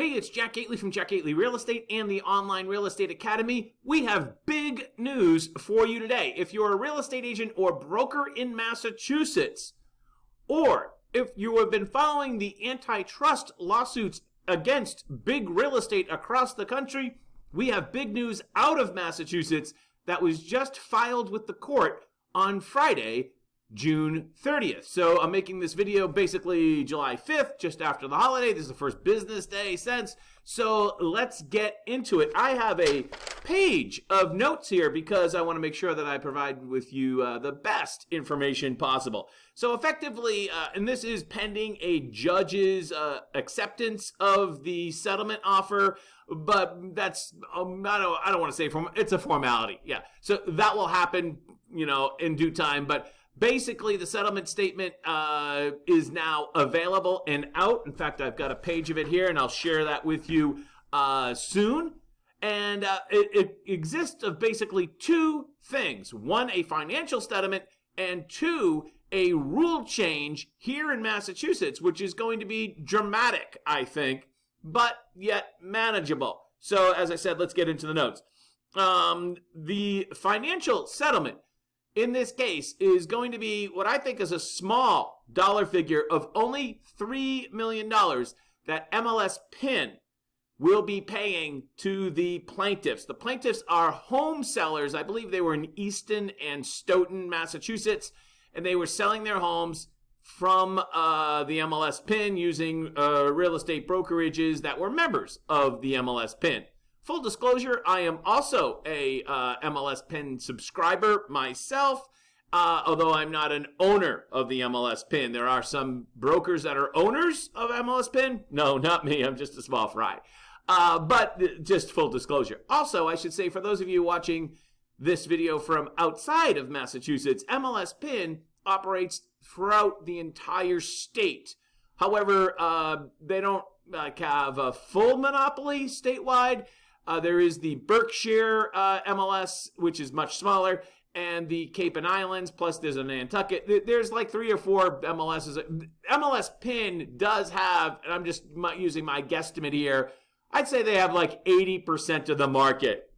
Hey, it's Jack Gately from Jack Gately Real Estate and the Online Real Estate Academy. We have big news for you today. If you're a real estate agent or broker in Massachusetts, or if you have been following the antitrust lawsuits against big real estate across the country, we have big news out of Massachusetts that was just filed with the court on Friday, June 30th. So I'm making this video basically July 5th, just after the holiday. This is the first business day since. So let's get into it. I have a page of notes here because I want to make sure that I provide with you the best information possible. So effectively, and this is pending a judge's acceptance of the settlement offer, but that's, I don't want to say it's a formality. Yeah. So that will happen, in due time, but basically, the settlement statement is now available and out. In fact, I've got a page of it here, and I'll share that with you soon. And it exists of basically two things. One, a financial settlement, and two, a rule change here in Massachusetts, which is going to be dramatic, I think, but yet manageable. So, as I said, let's get into the notes. The financial settlement in this case is going to be what I think is a small dollar figure of only $3 million that MLS PIN will be paying to the plaintiffs. The plaintiffs are home sellers. I believe they were in Easton and Stoughton, Massachusetts, and they were selling their homes from the MLS PIN using real estate brokerages that were members of the MLS PIN. Full disclosure, I am also a MLS PIN subscriber myself, although I'm not an owner of the MLS PIN. There are some brokers that are owners of MLS PIN. No, not me. I'm just a small fry. But just full disclosure. Also, I should say, for those of you watching this video from outside of Massachusetts, MLS PIN operates throughout the entire state. However, they don't have a full monopoly statewide. There is the Berkshire MLS, which is much smaller, and the Cape and Islands, plus there's a Nantucket. There's like 3 or 4 MLSs. MLS PIN does have, and I'm just using my guesstimate here, I'd say they have like 80% of the market.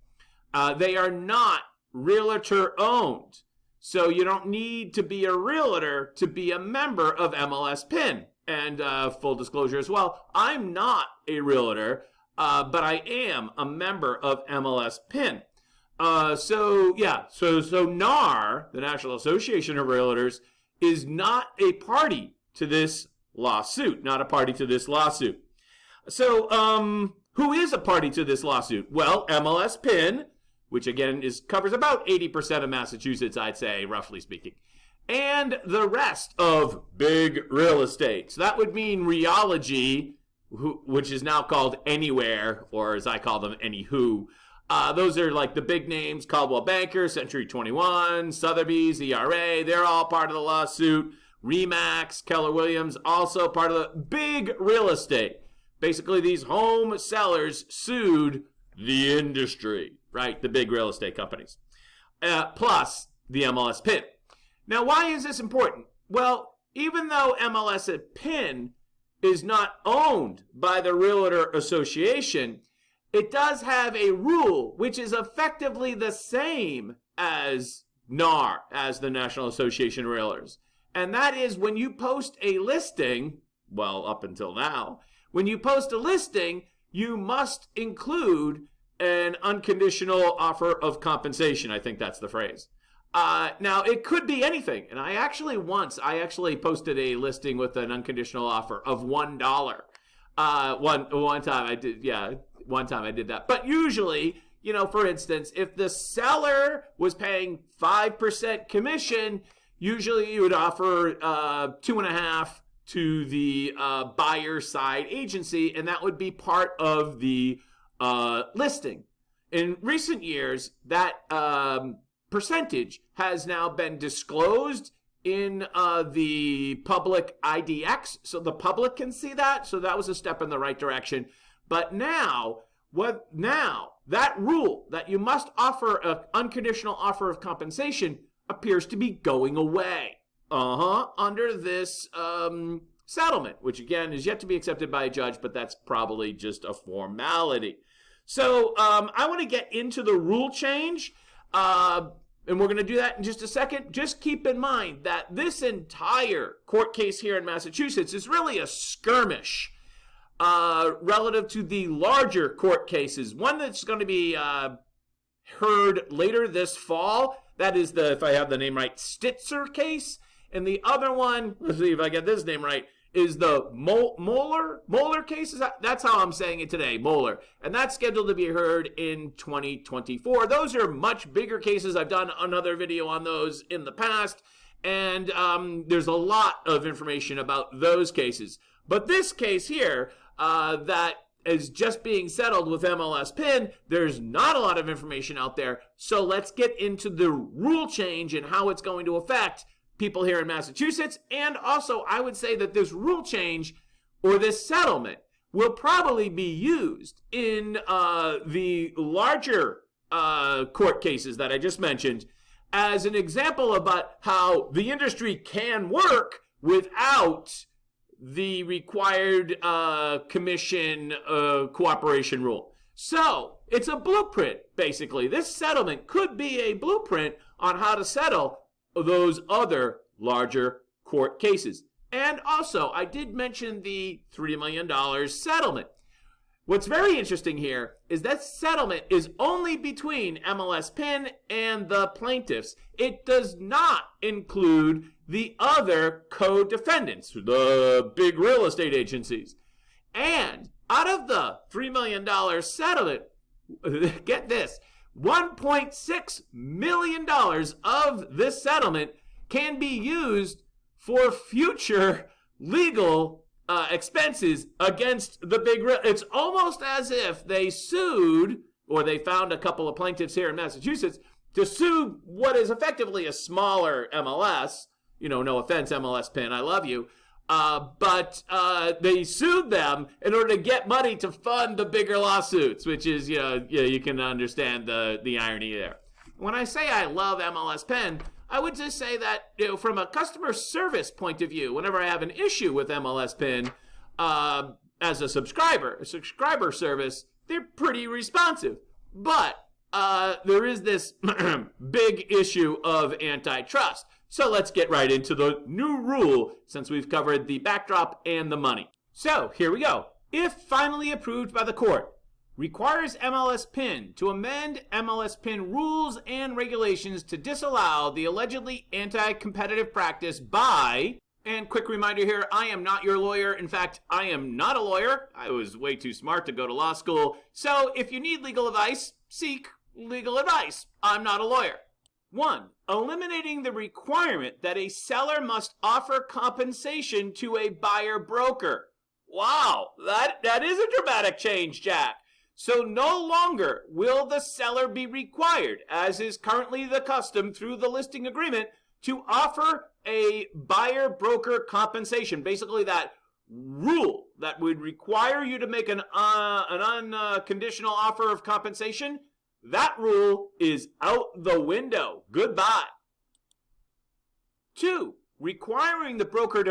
They are not realtor owned, so you don't need to be a realtor to be a member of MLS PIN. And full disclosure as well, I'm not a realtor. But I am a member of MLS PIN. So NAR, the National Association of Realtors, is not a party to this lawsuit. So, who is a party to this lawsuit? Well, MLS PIN, which again covers about 80% of Massachusetts, I'd say, roughly speaking, and the rest of big real estate. So that would mean Realogy, which is now called Anywhere, or as I call them, Anywho. Those are like the big names: Coldwell Banker, Century 21, Sotheby's, ERA. They're all part of the lawsuit. Remax, Keller Williams, also part of the big real estate. Basically, these home sellers sued the industry, right? The big real estate companies. Plus the MLS PIN. Now, why is this important? Well, even though MLS PIN is not owned by the Realtor Association, it does have a rule which is effectively the same as NAR, as the National Association of Realtors. And that is, when you post a listing, well, up until now, when you post a listing, you must include an unconditional offer of compensation. I think that's the phrase. Now, it could be anything. And I actually posted a listing with an unconditional offer of $1. One time I did that. But usually, for instance, if the seller was paying 5% commission, usually you would offer 2.5% to the buyer side agency, and that would be part of the listing. In recent years, that percentage has now been disclosed in the public IDX, so the public can see that. So that was a step in the right direction. But now that rule that you must offer an unconditional offer of compensation appears to be going away. Under this settlement, which again is yet to be accepted by a judge, but that's probably just a formality. So I want to get into the rule change, and we're going to do that in just a second. Just keep in mind that this entire court case here in Massachusetts is really a skirmish relative to the larger court cases. One that's going to be heard later this fall. That is the, if I have the name right, Sitzer case. And the other one, let's see if I get this name right, is the Moehrl case. That's how I'm saying it today, Moehrl. And that's scheduled to be heard in 2024. Those are much bigger cases. I've done another video on those in the past. And there's a lot of information about those cases. But this case here, that is just being settled with MLS PIN, there's not a lot of information out there. So let's get into the rule change and how it's going to affect people here in Massachusetts. And also, I would say that this rule change or this settlement will probably be used in the larger court cases that I just mentioned as an example about how the industry can work without the required commission cooperation rule. So it's a blueprint, basically. This settlement could be a blueprint on how to settle those other larger court cases. And also, I did mention the $3 million settlement. What's very interesting here is that settlement is only between MLS PIN and the plaintiffs. It does not include the other co-defendants, the big real estate agencies. And out of the $3 million settlement, get this, $1.6 million of this settlement can be used for future legal expenses against the big. It's almost as if they sued, or they found a couple of plaintiffs here in Massachusetts to sue what is effectively a smaller MLS. You know, no offense, MLS PIN, I love you. But they sued them in order to get money to fund the bigger lawsuits, which is, you can understand the irony there. When I say I love MLS PIN, I would just say that, from a customer service point of view, whenever I have an issue with MLS PIN, as a subscriber service, they're pretty responsive. But there is this big issue of antitrust. So let's get right into the new rule, since we've covered the backdrop and the money. So here we go. If finally approved by the court, requires MLS PIN to amend MLS PIN rules and regulations to disallow the allegedly anti-competitive practice by, and quick reminder here, I am not your lawyer. In fact, I am not a lawyer. I was way too smart to go to law school. So if you need legal advice, seek legal advice. I'm not a lawyer. 1. Eliminating the requirement that a seller must offer compensation to a buyer broker. Wow, that is a dramatic change, Jack. So no longer will the seller be required, as is currently the custom through the listing agreement, to offer a buyer broker compensation. Basically that rule that would require you to make an unconditional offer of compensation, that rule is out the window. Goodbye. 2. Requiring the broker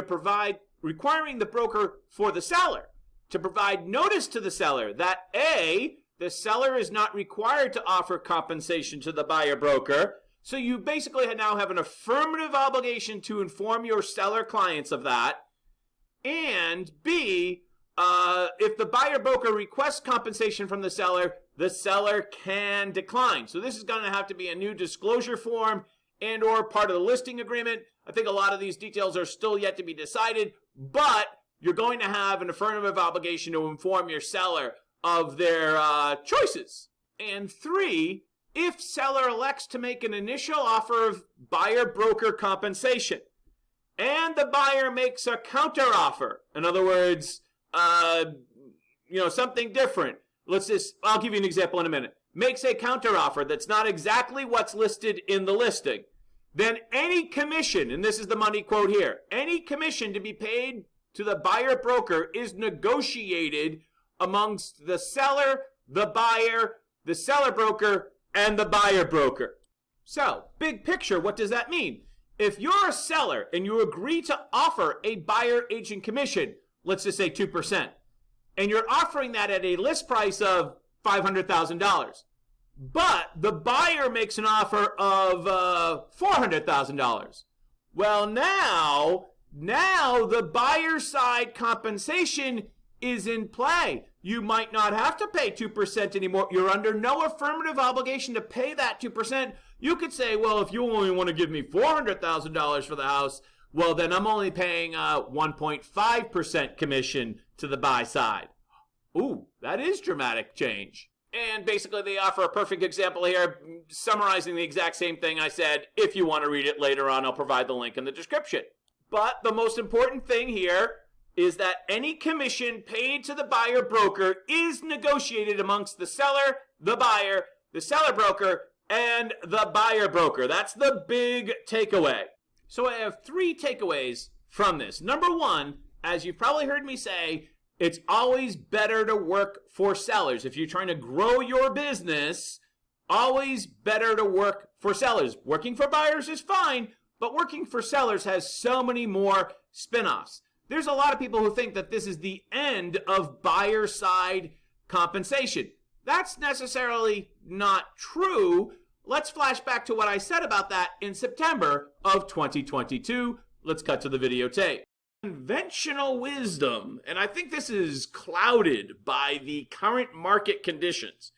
for the seller to provide notice to the seller that A, the seller is not required to offer compensation to the buyer broker. So you basically now have an affirmative obligation to inform your seller clients of that. And B, if the buyer broker requests compensation from the seller can decline. So this is going to have to be a new disclosure form and or part of the listing agreement. I think a lot of these details are still yet to be decided, but you're going to have an affirmative obligation to inform your seller of their choices. And 3, if seller elects to make an initial offer of buyer broker compensation and the buyer makes a counteroffer, in other words, something different. I'll give you an example in a minute. Makes a counteroffer that's not exactly what's listed in the listing. Then any commission, and this is the money quote here, any commission to be paid to the buyer broker is negotiated amongst the seller, the buyer, the seller broker, and the buyer broker. So, big picture, what does that mean? if you're a seller and you agree to offer a buyer agent commission, let's just say 2%, and you're offering that at a list price of $500,000, but the buyer makes an offer of $400,000. Well, now the buyer side compensation is in play. You might not have to pay 2% anymore. You're under no affirmative obligation to pay that 2%. You could say, well, if you only want to give me $400,000 for the house, well, then I'm only paying 1.5% commission to the buy side. Ooh, that is dramatic change. And basically, they offer a perfect example here, summarizing the exact same thing I said. If you want to read it later on, I'll provide the link in the description. But the most important thing here is that any commission paid to the buyer broker is negotiated amongst the seller, the buyer, the seller broker, and the buyer broker. That's the big takeaway. So I have 3 takeaways from this. Number 1, as you've probably heard me say, it's always better to work for sellers. If you're trying to grow your business, always better to work for sellers. Working for buyers is fine, but working for sellers has so many more spin-offs. There's a lot of people who think that this is the end of buyer side compensation. That's necessarily not true. Let's flash back to what I said about that in September of 2022. Let's cut to the videotape. Conventional wisdom, and I think this is clouded by the current market conditions.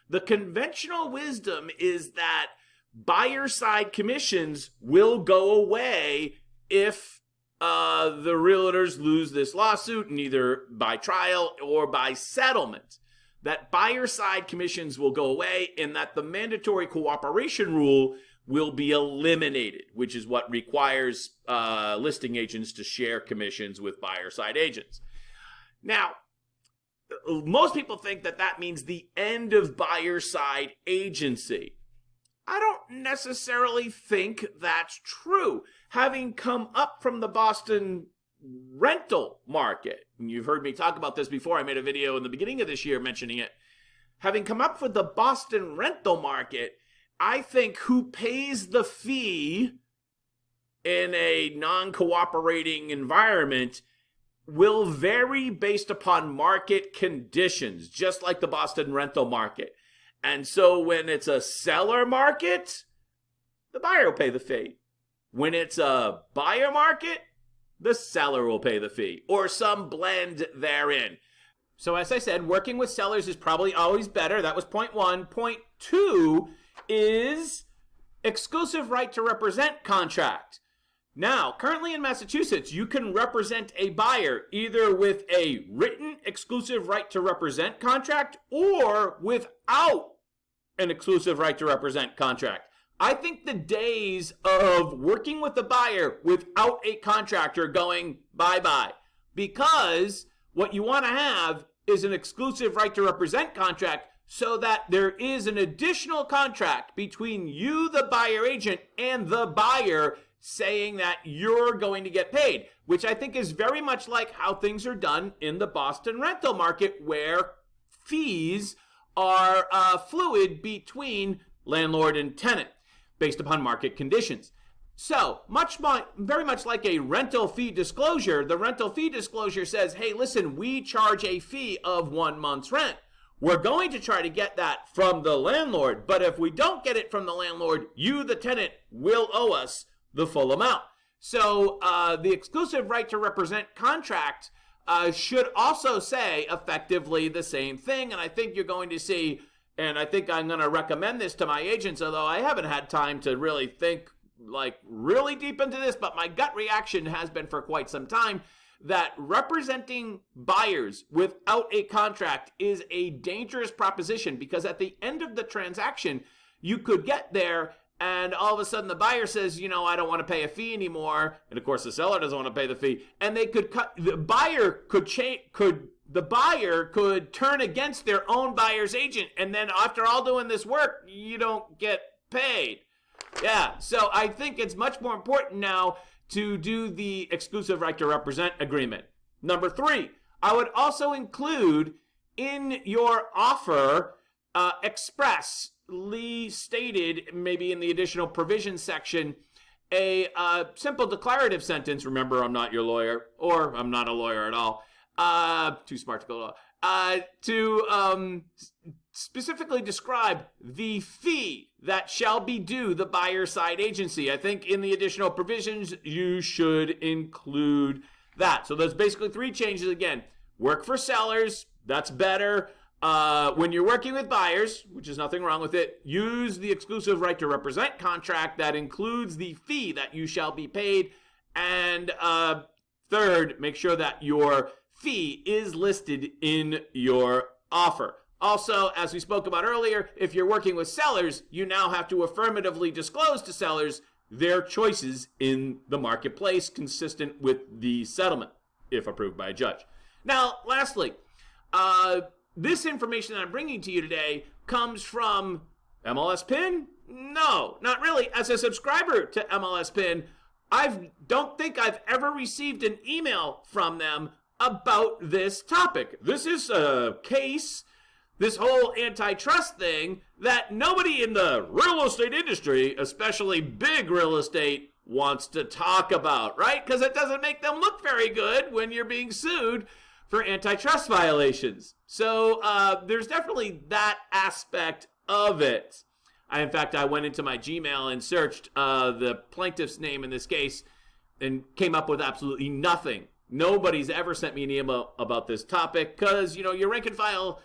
The conventional wisdom is that buyer side commissions will go away if the realtors lose this lawsuit, and either by trial or by settlement. That buyer side commissions will go away, and that the mandatory cooperation rule will be eliminated, which is what requires listing agents to share commissions with buyer side agents. Now, most people think that that means the end of buyer side agency. I don't necessarily think that's true. Having come up from the Boston rental market, and you've heard me talk about this before, I made a video in the beginning of this year mentioning it. Having come up with the Boston rental market, I think who pays the fee in a non-cooperating environment will vary based upon market conditions, just like the Boston rental market. And so when it's a seller market, the buyer will pay the fee. When it's a buyer market, the seller will pay the fee, or some blend therein. So as I said, working with sellers is probably always better. That was point 1. Point 2 is exclusive right to represent contract. Now, currently in Massachusetts, you can represent a buyer either with a written exclusive right to represent contract or without an exclusive right to represent contract. I think the days of working with the buyer without a contract are going bye-bye, because what you want to have is an exclusive right to represent contract so that there is an additional contract between you, the buyer agent, and the buyer saying that you're going to get paid, which I think is very much like how things are done in the Boston rental market, where fees are fluid between landlord and tenant based upon market conditions. So, very much like a rental fee disclosure, the rental fee disclosure says, hey, listen, we charge a fee of 1 month's rent. We're going to try to get that from the landlord, but if we don't get it from the landlord, you, the tenant, will owe us the full amount. So the exclusive right to represent contract should also say effectively the same thing, and I think you're going to see, and I think I'm going to recommend this to my agents, although I haven't had time to really think like really deep into this, but my gut reaction has been for quite some time that representing buyers without a contract is a dangerous proposition, because at the end of the transaction, you could get there and all of a sudden the buyer says, you know, I don't want to pay a fee anymore. And of course the seller doesn't want to pay the fee. And they could the buyer could turn against their own buyer's agent. And then after all doing this work, you don't get paid. Yeah, so I think it's much more important now to do the exclusive right to represent agreement. Number 3, I would also include in your offer expressly stated, maybe in the additional provision section, a simple declarative sentence, remember I'm not your lawyer, or I'm not a lawyer at all, too smart to go to law, to specifically describe the fee that shall be due the buyer side agency. I think in the additional provisions, you should include that. So there's basically 3 changes again. Work for sellers, that's better. When you're working with buyers, which is nothing wrong with it, use the exclusive right to represent contract that includes the fee that you shall be paid. And third, make sure that your fee is listed in your offer. Also, as we spoke about earlier, if you're working with sellers, you now have to affirmatively disclose to sellers their choices in the marketplace consistent with the settlement, if approved by a judge. Now, lastly, this information that I'm bringing to you today comes from MLS PIN? No, not really. As a subscriber to MLS PIN, I don't think I've ever received an email from them about this topic. This is a case, this whole antitrust thing, that nobody in the real estate industry, especially big real estate, wants to talk about, right? Because it doesn't make them look very good when you're being sued for antitrust violations. So there's definitely that aspect of it. In fact, I went into my Gmail and searched the plaintiff's name in this case and came up with absolutely nothing. Nobody's ever sent me an email about this topic because, you know, your rank and file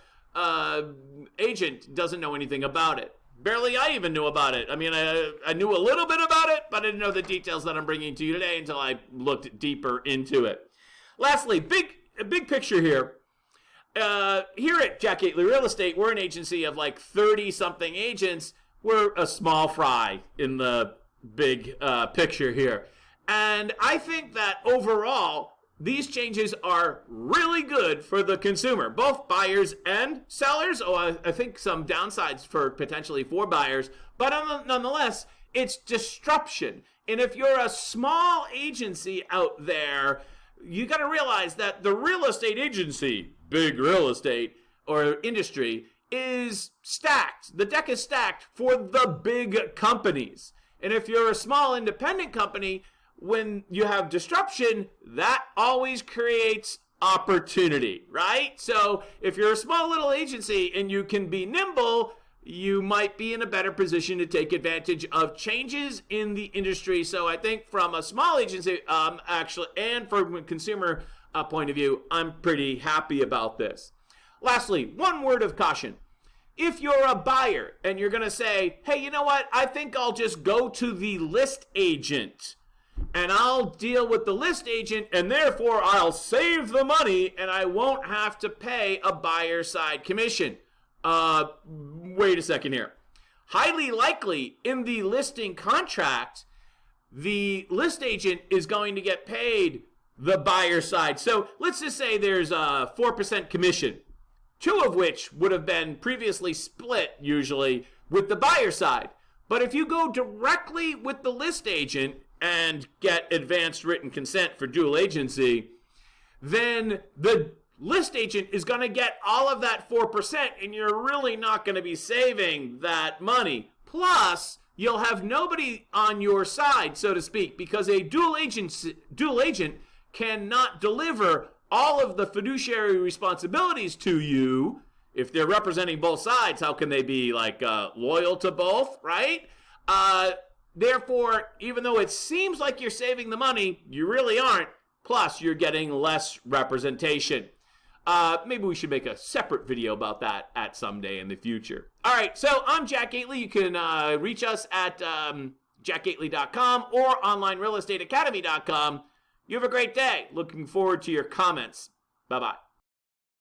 agent doesn't know anything about it. Barely I even knew about it. I mean, I knew a little bit about it, but I didn't know the details that I'm bringing to you today until I looked deeper into it. Lastly, big picture here. Here at Jack Gately Real Estate, we're an agency of like 30-something agents. We're a small fry in the big picture here. And I think that overall, these changes are really good for the consumer, both buyers and sellers. Oh, I think some downsides potentially for buyers, but nonetheless, it's disruption. And if you're a small agency out there, you got to realize that the real estate agency, big real estate or industry, is stacked. The deck is stacked for the big companies. And if you're a small independent company, when you have disruption, that always creates opportunity, right? So if you're a small little agency and you can be nimble, you might be in a better position to take advantage of changes in the industry. So I think from a small agency, actually, and from a consumer point of view, I'm pretty happy about this. Lastly, one word of caution. If you're a buyer and you're going to say, hey, you know what? I think I'll just go to the list agent and I'll deal with the list agent and therefore I'll save the money and I won't have to pay a buyer side commission. Wait a second here. Highly likely in the listing contract, the list agent is going to get paid the buyer side. So let's just say there's a 4% commission, 2 of which would have been previously split usually with the buyer side. But if you go directly with the list agent and get advanced written consent for dual agency, then the list agent is going to get all of that 4%, and you're really not going to be saving that money. Plus, you'll have nobody on your side, so to speak, because a dual agent cannot deliver all of the fiduciary responsibilities to you. If they're representing both sides, how can they be like loyal to both, right? Therefore, even though it seems like you're saving the money, you really aren't. Plus, you're getting less representation. Maybe we should make a separate video about that at some day in the future. All right, so I'm Jack Gately. You can reach us at jackgately.com or onlinerealestateacademy.com. You have a great day. Looking forward to your comments. Bye-bye.